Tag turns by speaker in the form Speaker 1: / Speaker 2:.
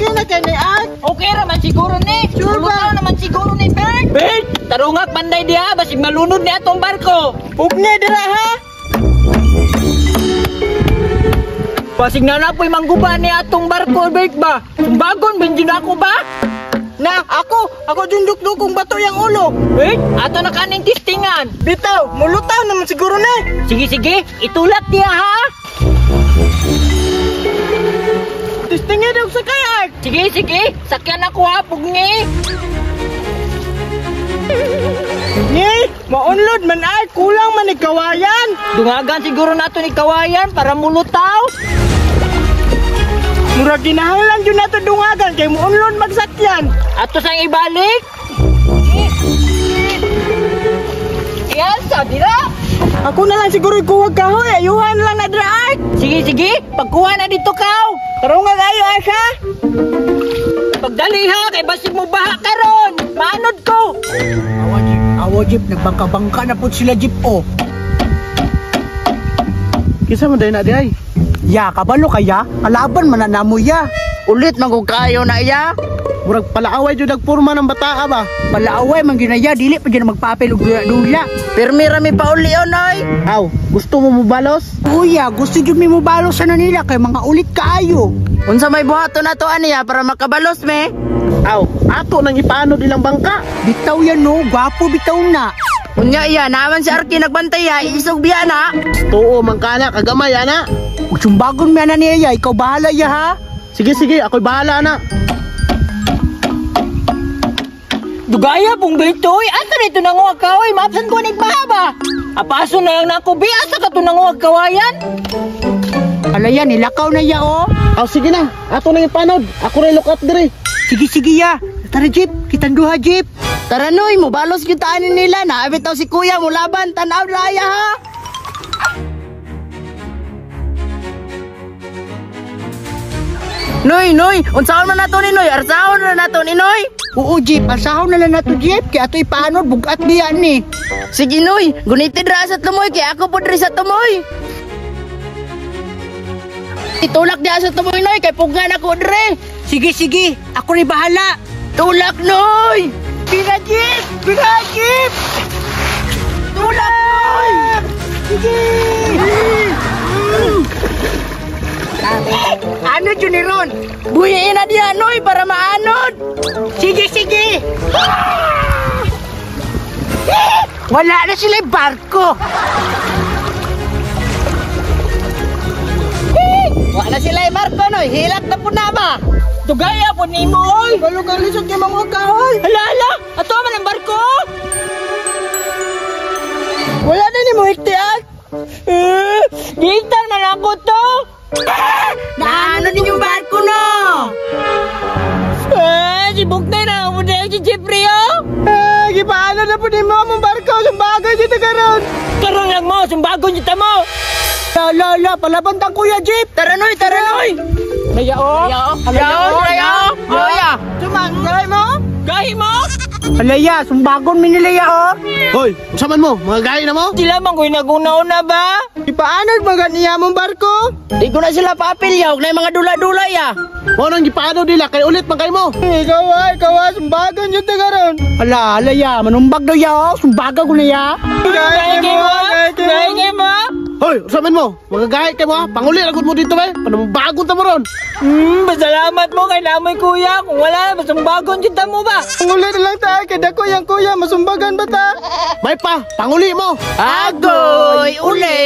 Speaker 1: Okay na ka ni Art?
Speaker 2: Okay naman siguro ni.
Speaker 1: Sure ba?
Speaker 2: Lutaw naman siguro ni Bert. Bert, tarungak banday diha basig malunod ni atong barko.
Speaker 1: Ugne dira ha?
Speaker 2: Basig na napoy mangguba ni atong barko, Bert ba? Sumbagon benjin ako ba?
Speaker 1: Na, ako dunduk-dukong bato yung ulo.
Speaker 2: Bert, ato na kaning testingan.
Speaker 1: Bitaw, mulutaw naman siguro na.
Speaker 2: Sige, itulak niya ha.
Speaker 1: Testingin daw sa kay Art.
Speaker 2: Sige, sakyan ako ha, pugni.
Speaker 1: Ni, maunlod man Art, kulang man ni kawayan.
Speaker 2: Dungagan siguro nato ni kawayan para mulutaw.
Speaker 1: Murag ginahanglan yun nato dungagan kay maunlod magsakyan.
Speaker 2: Ato sang ibalik. Yan, sabi na.
Speaker 1: Ako na lang siguro ikuwag kahoy, ayuhan lang na dra Art.
Speaker 2: Sige, pagkuha na dito kaw.
Speaker 1: Tarungan kayo Asa.
Speaker 2: Pagdali ha, kay basig mo baha karon. Manod ko.
Speaker 1: Awa jeep, nagbangka-bangka na po sila jeep o. Kisa mo dahil na di ay? Ya, kabalo kaya? Kalaban mananamoy ya.
Speaker 2: Ulit magug kayo na iya.
Speaker 1: Murag palaaway jud nagpurma ng bataa ba? Palaaway man ginaya, dili pa gyud magpapel og dula.
Speaker 2: Permi rami pa uli onoy.
Speaker 1: Aw, gusto mo mubalos? Kuya, gusto jud mi mubalos sa nila kay mga ulit kaayo.
Speaker 2: Unsa may buhaton nato aniya para makabalos me?
Speaker 1: Aw, ato nang ipaano dilang bangka. Bitaw yan no, gwapo bitaw na.
Speaker 2: Unya iya, naman si Arki nagbantay ya, isog biya na.
Speaker 1: Tuo mangkana kagamay ana. Ug sumbagon mi ana niya, ikaw bahala ya ha. Sige, ako'y bahala na.
Speaker 2: Dugaya pong bitoy, asa nito nanguwag kaway, maapsan ko ni bahaba. Apaso na lang na ako, asa ka to nanguwag kawayan?
Speaker 1: Alaya, nilakaw na ya o. Aw, sige na, ato nang ipanod. Ako rin look up dire. Sige ya. Tara jeep, kitang duha jeep.
Speaker 2: Tara noy, mubalos kita anin nila na abitaw si kuya mo laban, tanaw raya ha. Noy, unsaon man nato ni Noy? Arsahon na nato ni Noy.
Speaker 1: Oo jeep, asahon na lang nato jeep. Kaya ito'y paanod, bugat diyan ni.
Speaker 2: Sige Noy, gunitid ra sa tumoy, kaya ako po diri sa tumoy. Itulak diya sa tumoy Noy, kay pugan ako diri.
Speaker 1: Sige, ako rin bahala.
Speaker 2: Tulak Noy!
Speaker 1: Pina jeep!
Speaker 2: Tulak Noy!
Speaker 1: Sige! Ano yun ni Ron?
Speaker 2: Buhiin na diyan Noy para maanod.
Speaker 1: Sige! Wala na sila yung barko.
Speaker 2: Wala sila yung barko Noy, hilak na po na ba? Dugaya po ni mo oy!
Speaker 1: Galugalis at yung mga kahoy.
Speaker 2: Hala! Ato man ang barko!
Speaker 1: Wala na ni mo hiktian.
Speaker 2: Gintan man ako to! Naano din yung barko no? Si Bugnay na ako na si Jeffrey oh!
Speaker 1: Gipaano na po ni mo among barko. Sumbagan dito karon.
Speaker 2: Karoon lang mo, sumbagon dito mo!
Speaker 1: La, palabantang kuya jeep.
Speaker 2: Tara Noy!
Speaker 1: Naya o?
Speaker 2: Raya!
Speaker 1: Sumang, gawin mo?
Speaker 2: Gahi mo!
Speaker 1: Alaya, sumbagon mi nilaya o. Hoy, usaman mo, mga gaya na mo?
Speaker 2: Sila man ko'y naguna-una ba?
Speaker 1: Ipaanod mga niya mong barko?
Speaker 2: Di ko na sila papilyaw, na yung mga dula-dula ya.
Speaker 1: O nang ipaano nila, kay ulit man kayo mo. Ikaw sumbagan yun ta karon. Alaya, manumbag daw ya o, sumbagan ko na ya.
Speaker 2: Gaya mo!
Speaker 1: Hoy, usaman mo, mga gaya kayo mo ha, panguli agad mo dito ba? Panambagon ta mo ron.
Speaker 2: Pasalamat mo kay namoy kuya, kung wala, masumbagon dito mo ba?
Speaker 1: Panguli na lang tayo, kay dako yung kuya, masumbagan ba ta? May pa, panguli mo.
Speaker 2: Agoy! Uli!